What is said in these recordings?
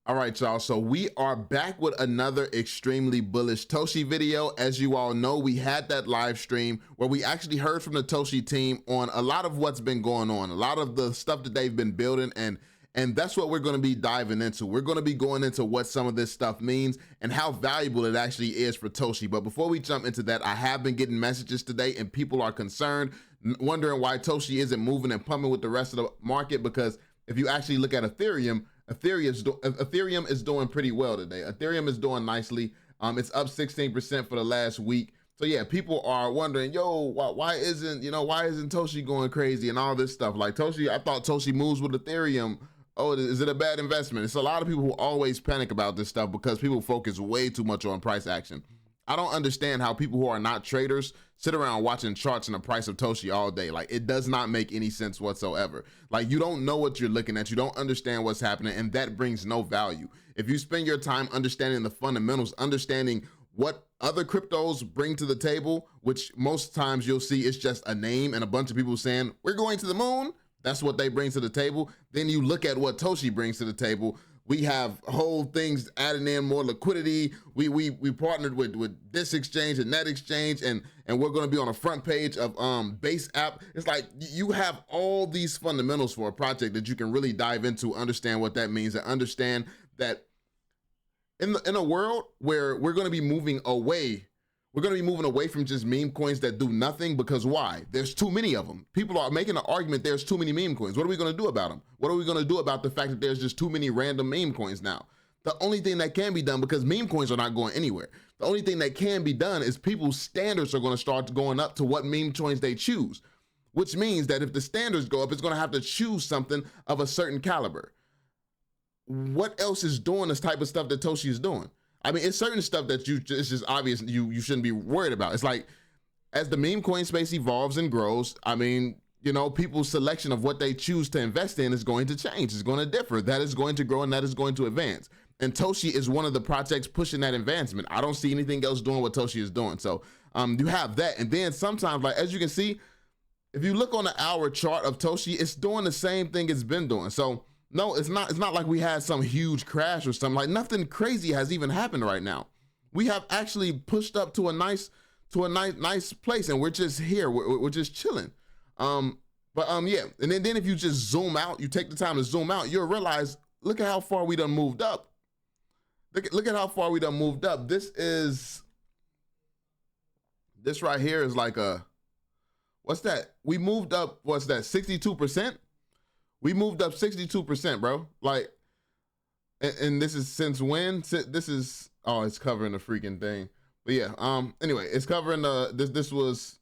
All right, y'all. So we are back with another extremely bullish Toshi video. As you all know, we had that live stream where we actually heard from the Toshi team on a lot of what's been going on, a lot of the stuff that they've been building, and that's what we're going to be diving into. We're going to be going into what some of this stuff means and how valuable it actually is for Toshi. But before we jump into that, I have been getting messages today and people are concerned, wondering why Toshi isn't moving and pumping with the rest of the market, because if you actually look at Ethereum is doing pretty well today. Ethereum is doing nicely. It's up 16% for the last week. So yeah, people are wondering, yo, why isn't Toshi going crazy and all this stuff? Like Toshi, I thought Toshi moves with Ethereum. Oh, is it a bad investment? It's a lot of people who always panic about this stuff because people focus way too much on price action. I don't understand how people who are not traders sit around watching charts and the price of Toshi all day. Like, it does not make any sense whatsoever. Like, you don't know what you're looking at. You don't understand what's happening, and that brings no value. If you spend your time understanding the fundamentals, understanding what other cryptos bring to the table, which most times you'll see it's just a name and a bunch of people saying, we're going to the moon. That's what they bring to the table. Then you look at what Toshi brings to the table. We have whole things adding in more liquidity. We partnered with this exchange and that exchange, and we're going to be on the front page of Base app. It's like you have all these fundamentals for a project that you can really dive into, understand what that means, and understand that in a world where we're going to be moving away. We're going to be moving away from just meme coins that do nothing, because why? There's too many of them. People are making an argument there's too many meme coins. What are we going to do about them? What are we going to do about the fact that there's just too many random meme coins now? The only thing that can be done, because meme coins are not going anywhere, the only thing that can be done is people's standards are going to start going up to what meme coins they choose, which means that if the standards go up, it's going to have to choose something of a certain caliber. What else is doing this type of stuff that Toshi is doing? I mean, it's certain stuff that it's just obvious you shouldn't be worried about. It's like, as the meme coin space evolves and grows, I mean, you know, people's selection of what they choose to invest in is going to change. It's going to differ. That is going to grow and that is going to advance. And Toshi is one of the projects pushing that advancement. I don't see anything else doing what Toshi is doing. So you have that. And then sometimes, like, as you can see, if you look on the hour chart of Toshi, it's doing the same thing it's been doing. So no, it's not like we had some huge crash or something. Like, nothing crazy has even happened right now. We have actually pushed up to a nice place, and we're just here. We're just chilling. Yeah. And then if you just zoom out, you take the time to zoom out, you'll realize, look at how far we done moved up. Look at how far we done moved up. This right here is like what's that? We moved up, what's that, 62%? We moved up 62%, bro. Like, and this is since when? This is, oh, it's covering the freaking thing. But yeah, anyway, it's covering this was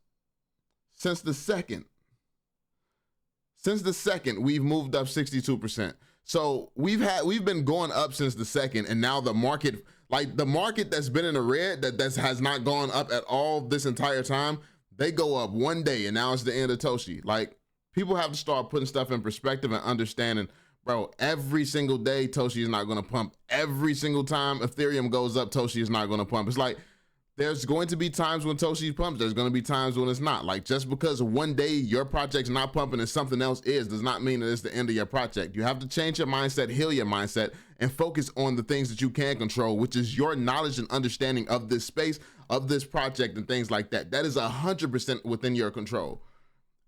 since the second. Since the second, we've moved up 62%. So we've been going up since the second, and now the market, like the market that's been in the red, that has not gone up at all this entire time, they go up one day, and now it's the end of Toshi. Like, people have to start putting stuff in perspective and understanding, bro, every single day, Toshi is not going to pump. Every single time Ethereum goes up, Toshi is not going to pump. It's like, there's going to be times when Toshi pumps. There's going to be times when it's not. Like, just because one day your project's not pumping and something else is, does not mean that it's the end of your project. You have to change your mindset, heal your mindset, and focus on the things that you can control, which is your knowledge and understanding of this space, of this project, and things like that. That is 100% within your control.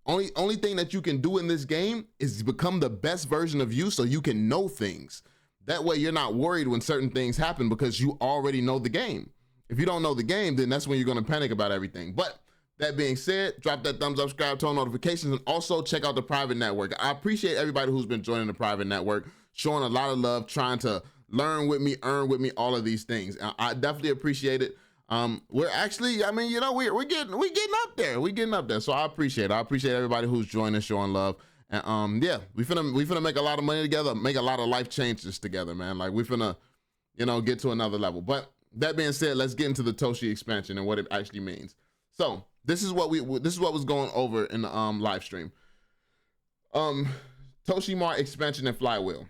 Only thing that you can do in this game is become the best version of you, so you can know things. That way you're not worried when certain things happen, because you already know the game. If you don't know the game, then that's when you're going to panic about everything. But that being said, drop that thumbs up, subscribe, turn on notifications, and also check out the private network. I appreciate everybody who's been joining the private network, showing a lot of love, trying to learn with me, earn with me, all of these things. I definitely appreciate it. We're actually, I mean, you know, we're getting up there. We're getting up there. So I appreciate everybody who's joining, showing love. And yeah, we finna make a lot of money together, make a lot of life changes together, man. Like, we finna, you know, get to another level. But that being said, let's get into the Toshi expansion and what it actually means. So this is what was going over in the live stream. ToshiMart expansion and flywheel.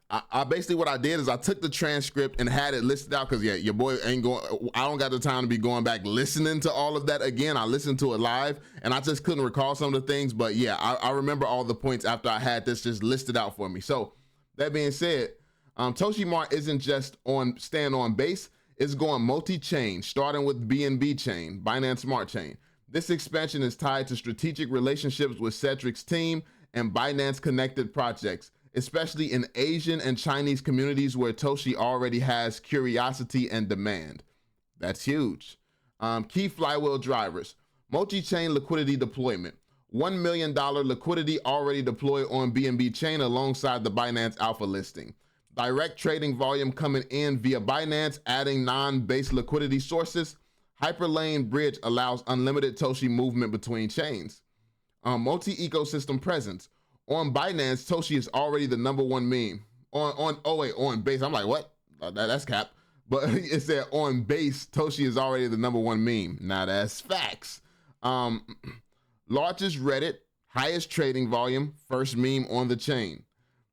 I basically, what I did is I took the transcript and had it listed out, because yeah, your boy ain't going, I don't got the time to be going back listening to all of that again. I listened to it live and I just couldn't recall some of the things, but yeah, I remember all the points after I had this just listed out for me. So that being said, ToshiMart isn't just on stand on base, it's going multi-chain, starting with BNB chain, Binance Smart Chain. This expansion is tied to strategic relationships with Cedric's team and Binance connected projects, especially in Asian and Chinese communities where Toshi already has curiosity and demand. That's huge. Key flywheel drivers, multi-chain liquidity deployment. $1 million liquidity already deployed on BNB chain alongside the Binance Alpha listing. Direct trading volume coming in via Binance, adding non-base liquidity sources. Hyperlane bridge allows unlimited Toshi movement between chains. Multi-ecosystem presence. On Binance, Toshi is already the #1 meme. On base, I'm like, what? That's cap. But it said on base, Toshi is already the #1 meme. Now that's facts. Largest Reddit, highest trading volume, first meme on the chain.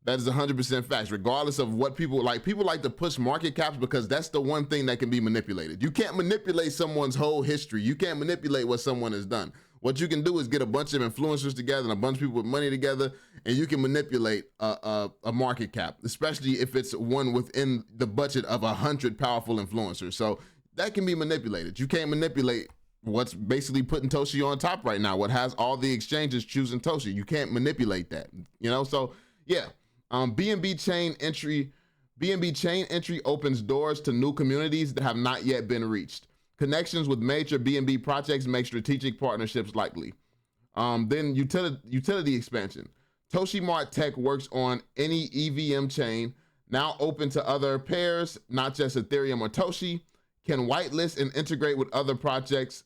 That is 100% facts, regardless of what people like. People like to push market caps because that's the one thing that can be manipulated. You can't manipulate someone's whole history. You can't manipulate what someone has done. What you can do is get a bunch of influencers together and a bunch of people with money together, and you can manipulate a market cap, especially if it's one within the budget of 100 powerful influencers. So that can be manipulated. You can't manipulate what's basically putting Toshi on top right now, what has all the exchanges choosing Toshi. You can't manipulate that, you know? So yeah. BNB chain entry opens doors to new communities that have not yet been reached. Connections with major BNB projects make strategic partnerships likely. Then utility expansion. ToshiMart tech works on any EVM chain, now open to other pairs, not just Ethereum or Toshi. Can whitelist and integrate with other project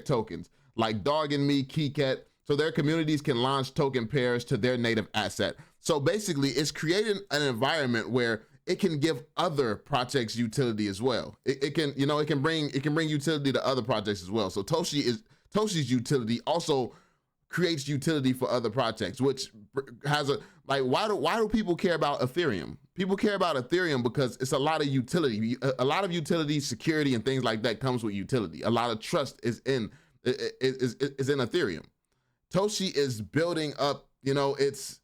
tokens like Dog and Me, KeyCat, so their communities can launch token pairs to their native asset. So basically, it's creating an environment where it can give other projects utility as well. It can bring utility to other projects as well. So Toshi's utility also creates utility for other projects, which has why do people care about Ethereum? People care about Ethereum because it's a lot of utility. A lot of utility, security, and things like that comes with utility. A lot of trust is in Ethereum. Toshi is building up, it's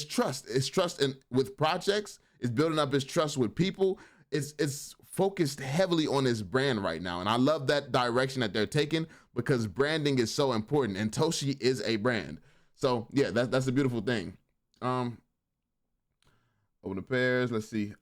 trust. It's trust with projects. It's building up its trust with people. It's focused heavily on its brand right now. And I love that direction that they're taking because branding is so important and Toshi is a brand. So yeah, that's a beautiful thing. Open the pairs, let's see.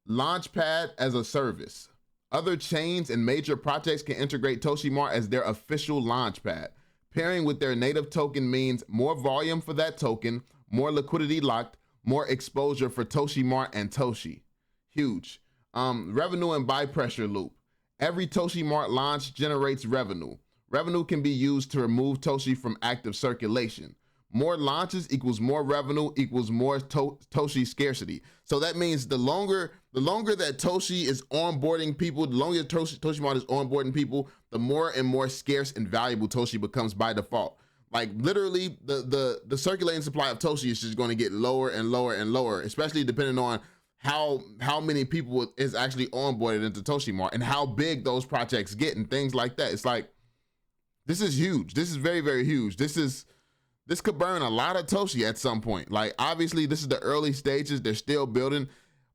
Launchpad as a service. Other chains and major projects can integrate ToshiMart as their official launchpad. Pairing with their native token means more volume for that token, more liquidity locked, more exposure for ToshiMart and Toshi. Huge. Revenue and buy pressure loop. Every ToshiMart launch generates revenue. Revenue can be used to remove Toshi from active circulation. More launches equals more revenue equals more Toshi scarcity. So that means the longer that Toshi is onboarding people, the longer ToshiMart is onboarding people, the more and more scarce and valuable Toshi becomes by default. Like literally the circulating supply of Toshi is just going to get lower and lower and lower, especially depending on how many people is actually onboarded into ToshiMart and how big those projects get and things like that. It's like, this is huge. This is very, very huge. This could burn a lot of Toshi at some point. Like, obviously, this is the early stages. They're still building,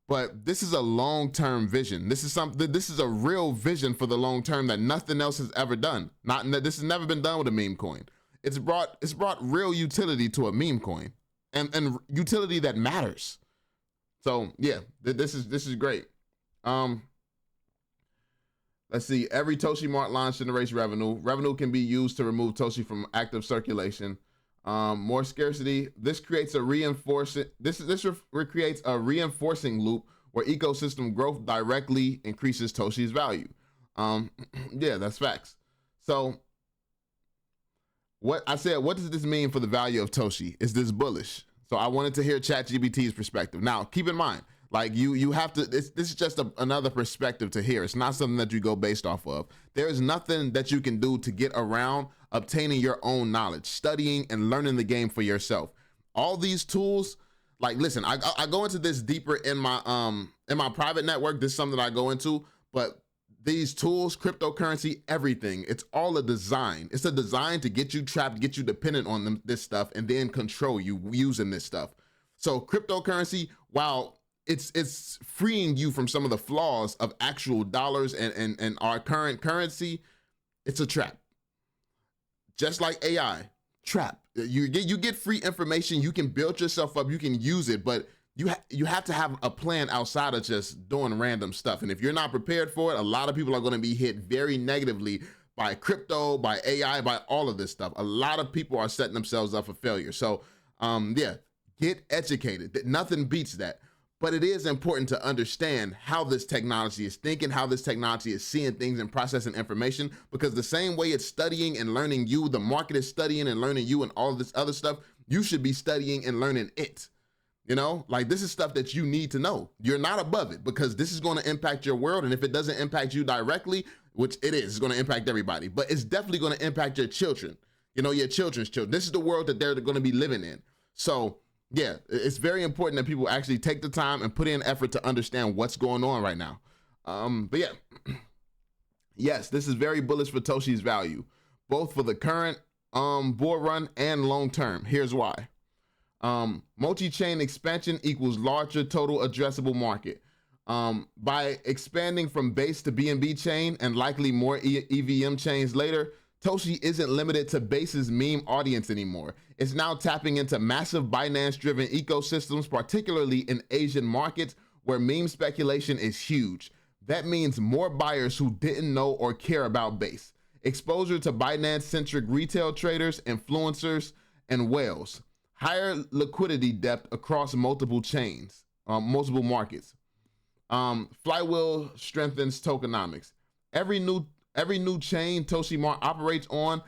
but this is a long-term vision. This is a real vision for the long term that nothing else has ever done. This has never been done with a meme coin. It's brought real utility to a meme coin and utility that matters. So yeah, this is great. Let's see. Every ToshiMart launch generates revenue. Revenue can be used to remove Toshi from active circulation. More scarcity. This creates a reinforcing loop where ecosystem growth directly increases Toshi's value. Yeah, that's facts. So what does this mean for the value of Toshi? Is this bullish? So I wanted to hear ChatGPT's perspective. Now, keep in mind, like you have to, this is just another perspective to hear. It's not something that you go based off of. There is nothing that you can do to get around obtaining your own knowledge, studying and learning the game for yourself. All these tools, like, listen, I go into this deeper in my private network. This is something I go into, but these tools, cryptocurrency, everything, it's all a design. It's a design to get you trapped, get you dependent on this stuff, and then control you using this stuff. So cryptocurrency, while it's freeing you from some of the flaws of actual dollars and our current currency, it's a trap. Just like AI, trap. You get free information, you can build yourself up, you can use it, but you have to have a plan outside of just doing random stuff. And if you're not prepared for it, a lot of people are going to be hit very negatively by crypto, by AI, by all of this stuff. A lot of people are setting themselves up for failure. So yeah, get educated. Nothing beats that. But it is important to understand how this technology is thinking, how this technology is seeing things and processing information, because the same way it's studying and learning you, the market is studying and learning you and all of this other stuff, you should be studying and learning it. You know, like this is stuff that you need to know. You're not above it because this is going to impact your world. And if it doesn't impact you directly, which it is, it's going to impact everybody, but it's definitely going to impact your children, you know, your children's children. This is the world that they're going to be living in. So yeah, it's very important that people actually take the time and put in effort to understand what's going on right now. But yeah, yes, this is very bullish for Toshi's value, both for the current bull run and long term. Here's why. Multi-chain expansion equals larger total addressable market. By expanding from base to BNB chain and likely more EVM chains later, Toshi isn't limited to Base's meme audience anymore. It's now tapping into massive Binance-driven ecosystems, particularly in Asian markets where meme speculation is huge. That means more buyers who didn't know or care about Base. Exposure to Binance-centric retail traders, influencers, and whales. Higher liquidity depth across multiple chains, multiple markets. Flywheel strengthens tokenomics. Every new chain ToshiMart operates on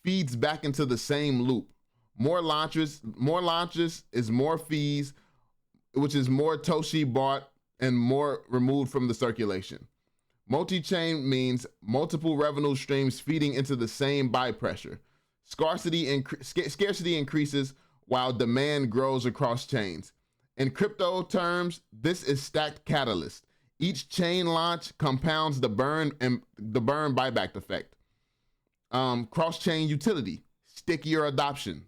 feeds back into the same loop. More launches is more fees, which is more Toshi bought and more removed from the circulation. Multi-chain means multiple revenue streams feeding into the same buy pressure. Scarcity increases while demand grows across chains. In crypto terms, this is stacked catalyst. Each chain launch compounds the burn buyback effect. Cross-chain utility, stickier adoption.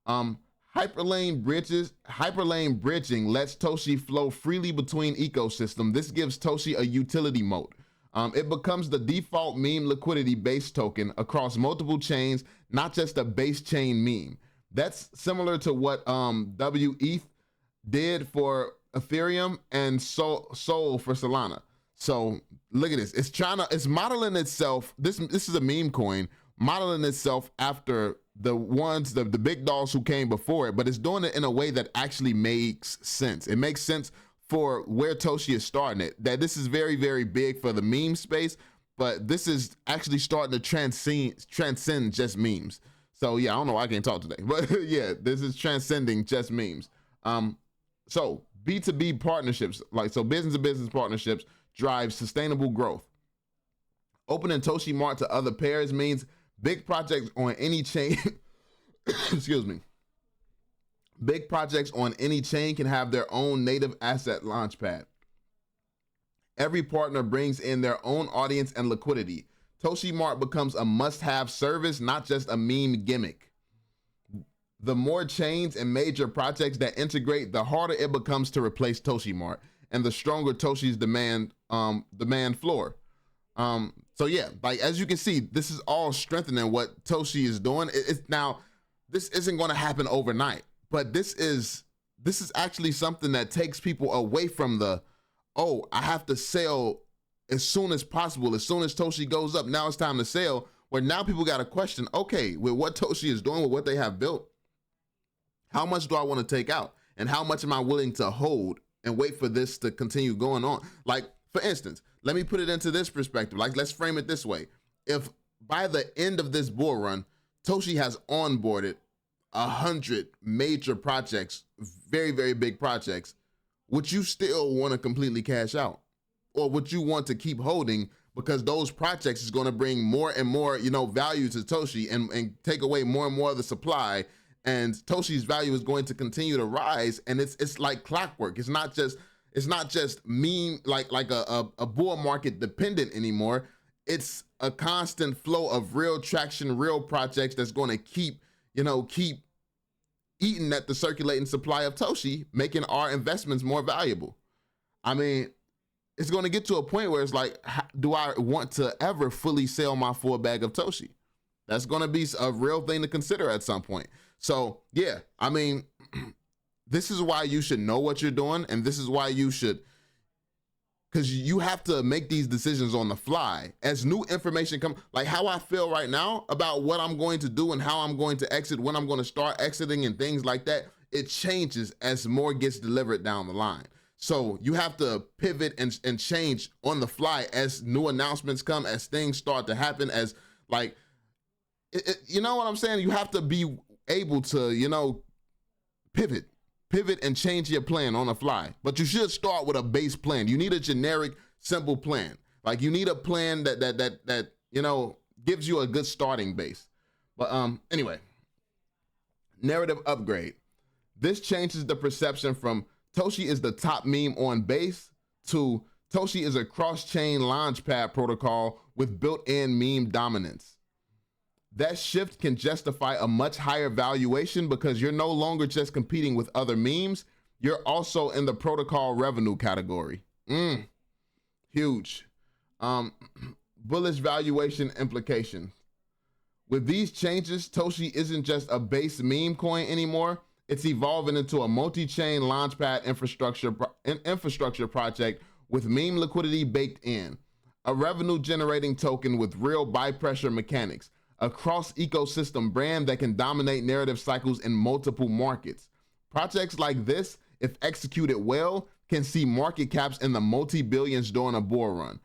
Hyperlane bridging lets Toshi flow freely between ecosystems. This gives Toshi a utility moat. It becomes the default meme liquidity base token across multiple chains, not just a base chain meme. That's similar to what WETH did for Ethereum and Sol for Solana. So look at this. It's modeling itself. This is a meme coin modeling itself after the big dogs who came before it, but it's doing it in a way that actually makes sense. It makes sense for where Toshi is starting it. That this is very, very big for the meme space, but this is actually starting to transcend just memes. So yeah, I don't know why I can't talk today, but yeah, this is transcending just memes. So B2B partnerships, business to business partnerships drive sustainable growth. Opening ToshiMart to other pairs means big projects on any chain, excuse me. Big projects on any chain can have their own native asset launchpad. Every partner brings in their own audience and liquidity. ToshiMart becomes a must-have service, not just a meme gimmick. The more chains and major projects that integrate, the harder it becomes to replace ToshiMart, and the stronger Toshi's demand floor. So yeah, like as you can see, this is all strengthening what Toshi is doing. This isn't going to happen overnight, but this is actually something that takes people away from I have to sell as soon as possible. As soon as Toshi goes up, now it's time to sell. Where now people got to question, okay, with what Toshi is doing, with what they have built, how much do I want to take out? And how much am I willing to hold and wait for this to continue going on? Like, for instance, let me put it into this perspective. Like, let's frame it this way. If by the end of this bull run, Toshi has onboarded 100 major projects, very, very big projects, would you still want to completely cash out? Or would you want to keep holding because those projects is going to bring more and more, value to Toshi and take away more and more of the supply, and Toshi's value is going to continue to rise, and it's like clockwork. It's not just meme like a bull market dependent anymore. It's a constant flow of real traction, real projects that's going to keep eating at the circulating supply of Toshi, making our investments more valuable. I mean, it's going to get to a point where it's like, do I want to ever fully sell my full bag of Toshi? That's going to be a real thing to consider at some point. So yeah, I mean, this is why you should know what you're doing, and this is why you should, because you have to make these decisions on the fly as new information comes. Like how I feel right now about what I'm going to do and how I'm going to exit, when I'm going to start exiting and things like that, it changes as more gets delivered down the line. So you have to pivot and change on the fly as new announcements come, as things start to happen, as like, you know what I'm saying? You have to be able to, you know, pivot and change your plan on the fly. But you should start with a base plan. You need a generic, simple plan. Like you need a plan that you know, gives you a good starting base. But anyway, narrative upgrade. This changes the perception from Toshi is the top meme on base to Toshi is a cross-chain launchpad protocol with built-in meme dominance. That shift can justify a much higher valuation because you're no longer just competing with other memes, you're also in the protocol revenue category. Huge. Bullish valuation implications. With these changes, Toshi isn't just a base meme coin anymore, it's evolving into a multi-chain launchpad infrastructure project with meme liquidity baked in, a revenue-generating token with real buy-pressure mechanics, a cross-ecosystem brand that can dominate narrative cycles in multiple markets. Projects like this, if executed well, can see market caps in the multi-billions during a bull run.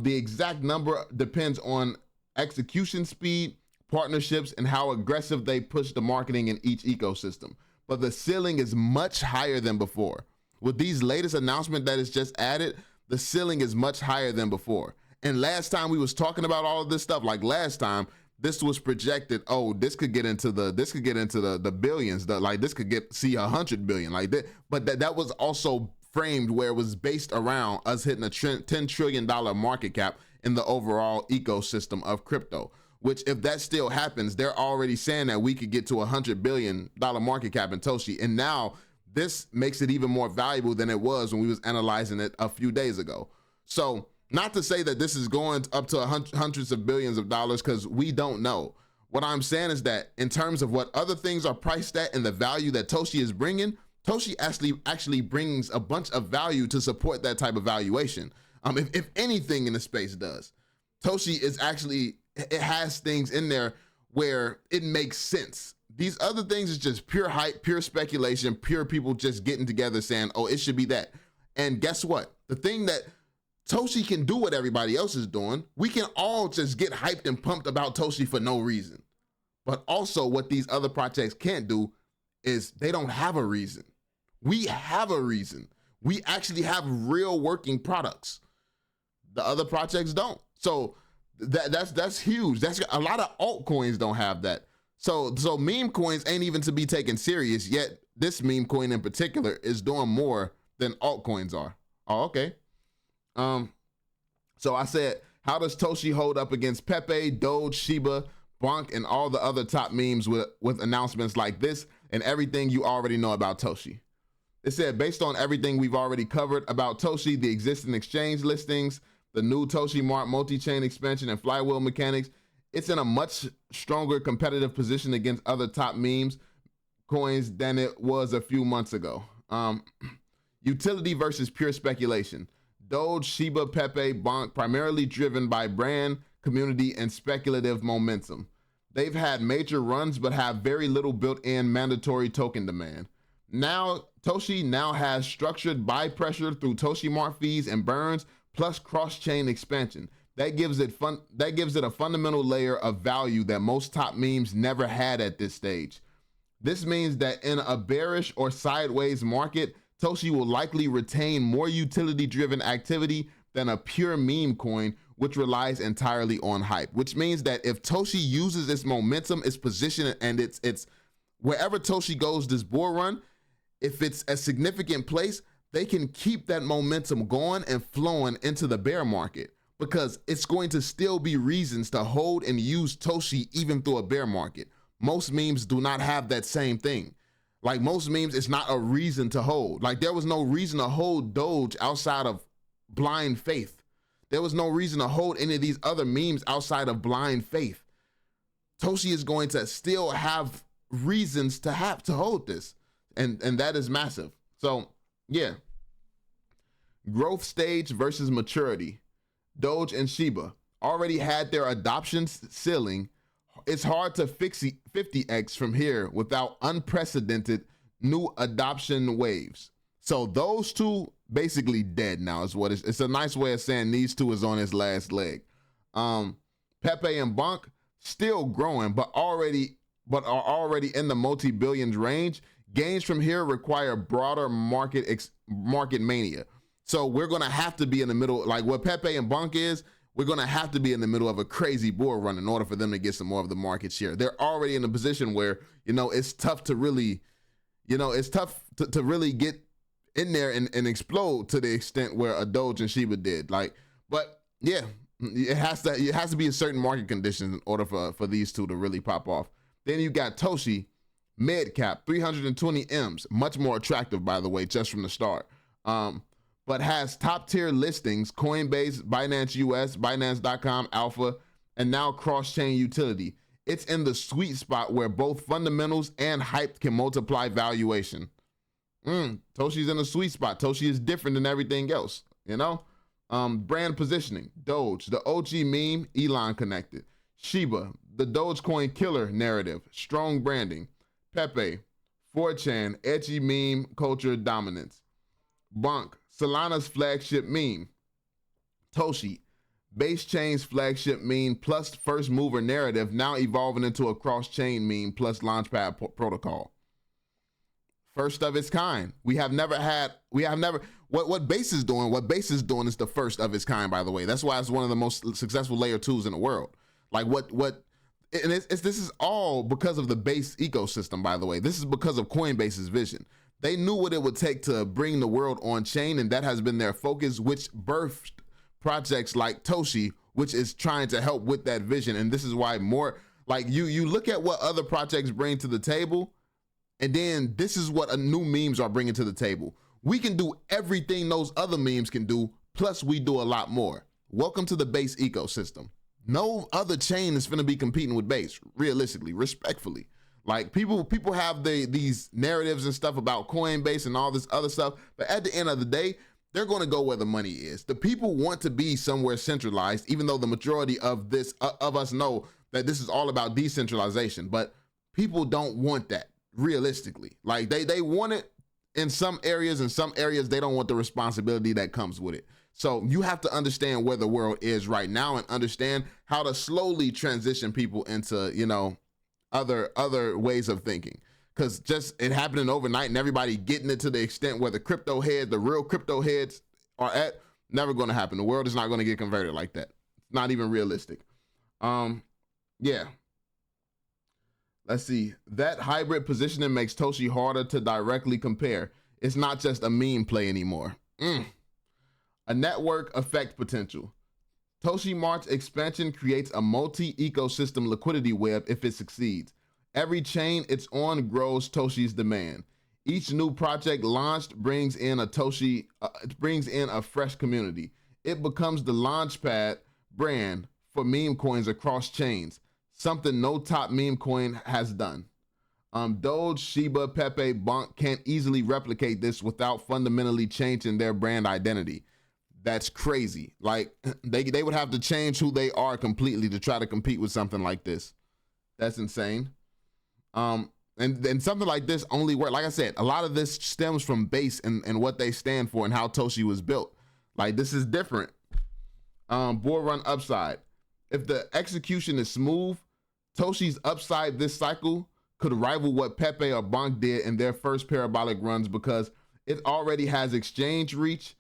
The exact number depends on execution speed, partnerships, and how aggressive they push the marketing in each ecosystem. But the ceiling is much higher than before. With these latest announcement that is just added, the ceiling is much higher than before. And last time we was talking about all of this stuff, like last time, this was projected, oh, this could get into the billions, like this could see 100 billion like that. But that was also framed where it was based around us hitting a $10 trillion market cap in the overall ecosystem of crypto, which if that still happens, they're already saying that we could get to $100 billion market cap in Toshi. And now this makes it even more valuable than it was when we was analyzing it a few days ago. So not to say that this is going up to hundreds of billions of dollars, because we don't know. What I'm saying is that in terms of what other things are priced at and the value that Toshi is bringing, Toshi actually brings a bunch of value to support that type of valuation. If anything in the space does, Toshi is actually, it has things in there where it makes sense. These other things is just pure hype, pure speculation, pure people just getting together saying, oh, it should be that. And guess what? The thing that Toshi can do what everybody else is doing. We can all just get hyped and pumped about Toshi for no reason. But also what these other projects can't do is they don't have a reason. We have a reason. We actually have real working products. The other projects don't. So that's huge. That's a lot of altcoins don't have that. So meme coins ain't even to be taken serious, yet this meme coin in particular is doing more than altcoins are. Oh, okay. So I said, how does Toshi hold up against PEPE, DOGE, SHIB, BONK, and all the other top memes with announcements like this and everything you already know about Toshi? It said, based on everything we've already covered about Toshi, the existing exchange listings, the new ToshiMart multi-chain expansion and flywheel mechanics, it's in a much stronger competitive position against other top memes coins than it was a few months ago. Utility versus pure speculation. DOGE, SHIB, PEPE, BONK, primarily driven by brand, community, and speculative momentum. They've had major runs, but have very little built-in mandatory token demand. Now, Toshi now has structured buy pressure through ToshiMart fees and burns, plus cross-chain expansion. That gives it a fundamental layer of value that most top memes never had at this stage. This means that in a bearish or sideways market, Toshi will likely retain more utility-driven activity than a pure meme coin, which relies entirely on hype. Which means that if Toshi uses its momentum, its position, and its wherever Toshi goes this bull run, if it's a significant place, they can keep that momentum going and flowing into the bear market, because it's going to still be reasons to hold and use Toshi even through a bear market. Most memes do not have that same thing. Like most memes, it's not a reason to hold. Like there was no reason to hold Doge outside of blind faith. There was no reason to hold any of these other memes outside of blind faith. Toshi is going to still have reasons to hold this. And that is massive. So yeah. Growth stage versus maturity. Doge and Shiba already had their adoption ceiling. It's hard to fix 50x from here without unprecedented new adoption waves. So those two basically dead now is what it's a nice way of saying these two is on his last leg. PEPE and BONK still growing, but are already in the multi-billions range. Gains from here require broader market mania. So we're gonna have to be in the middle, like what PEPE and BONK is. We're gonna have to be in the middle of a crazy bull run in order for them to get some more of the market share. They're already in a position where, it's tough to really, to really get in there and explode to the extent where a Doge and Shiba did. But yeah, it has to be a certain market condition in order for these two to really pop off. Then you got Toshi, mid cap, 320 M's, much more attractive, by the way, just from the start. But has top tier listings, Coinbase, Binance US, Binance.com, Alpha, and now cross-chain utility. It's in the sweet spot where both fundamentals and hype can multiply valuation. Toshi's in the sweet spot. Toshi is different than everything else, Brand positioning, Doge, the OG meme, Elon connected. Shiba, the Dogecoin killer narrative, strong branding. PEPE, 4chan, edgy meme culture dominance. BONK, Solana's flagship meme. Toshi, base chain's flagship meme plus first mover narrative, now evolving into a cross-chain meme plus launchpad protocol. First of its kind. What Base is doing is the first of its kind, by the way. That's why it's one of the most successful layer 2s in the world. This is all because of the Base ecosystem, by the way. This is because of Coinbase's vision. They knew what it would take to bring the world on chain, and that has been their focus, which birthed projects like Toshi, which is trying to help with that vision. And this is why you look at what other projects bring to the table, and then this is what new memes are bringing to the table. We can do everything those other memes can do, plus we do a lot more. Welcome to the Base ecosystem. No other chain is gonna be competing with Base, realistically, respectfully. Like people have these narratives and stuff about Coinbase and all this other stuff, but at the end of the day, they're going to go where the money is. The people want to be somewhere centralized, even though the majority of us know that this is all about decentralization. But people don't want that realistically. Like they want it in some areas. In some areas, they don't want the responsibility that comes with it. So you have to understand where the world is right now and understand how to slowly transition people into other ways of thinking, because just it happening overnight and everybody getting it to the extent where the real crypto heads are at, never going to happen. The world is not going to get converted like that. It's not even realistic. Yeah. Let's see. That hybrid positioning makes Toshi harder to directly compare. It's not just a meme play anymore. A network effect potential. ToshiMart's expansion creates a multi-ecosystem liquidity web if it succeeds. Every chain it's on grows Toshi's demand. Each new project launched brings in a fresh community. It becomes the launchpad brand for meme coins across chains, something no top meme coin has done. Doge, Shiba, PEPE, BONK can't easily replicate this without fundamentally changing their brand identity. That's crazy. Like they would have to change who they are completely to try to compete with something like this. That's insane. And something like this only works. Like I said, a lot of this stems from Base and what they stand for and how Toshi was built. Like this is different. Bull run upside. If the execution is smooth, Toshi's upside this cycle could rival what PEPE or BONK did in their first parabolic runs because it already has exchange reach.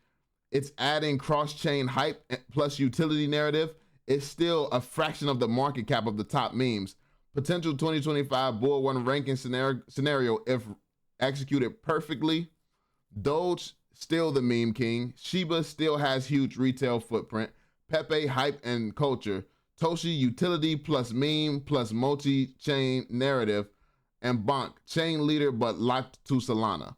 It's adding cross-chain hype plus utility narrative. It's still a fraction of the market cap of the top memes. Potential 2025 bull run ranking scenario if executed perfectly. Doge, still the meme king. Shiba still has huge retail footprint. PEPE, hype and culture. Toshi, utility plus meme plus multi-chain narrative. and BONK, chain leader but locked to Solana.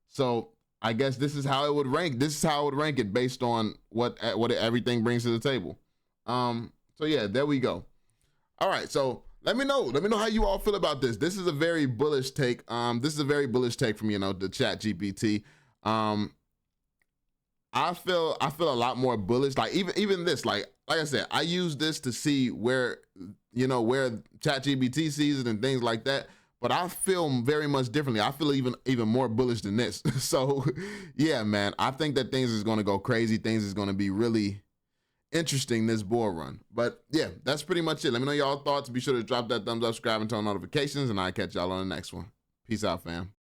So I guess this is how it would rank. This is how I would rank it based on what everything brings to the table. So yeah, there we go. All right, so let me know how you all feel about this. This is a very bullish take. This is a very bullish take from, you know, the chat GPT. I feel a lot more bullish. Like even this, like I said, I use this to see where, you know, where ChatGPT sees it and things like that. But I feel very much differently. I feel even more bullish than this. So yeah, man, I think that things is going to go crazy. Things is going to be really interesting this bull run. But yeah, that's pretty much it. Let me know y'all thoughts. Be sure to drop that thumbs up, subscribe, and turn on notifications, and I'll catch y'all on the next one. Peace out, fam.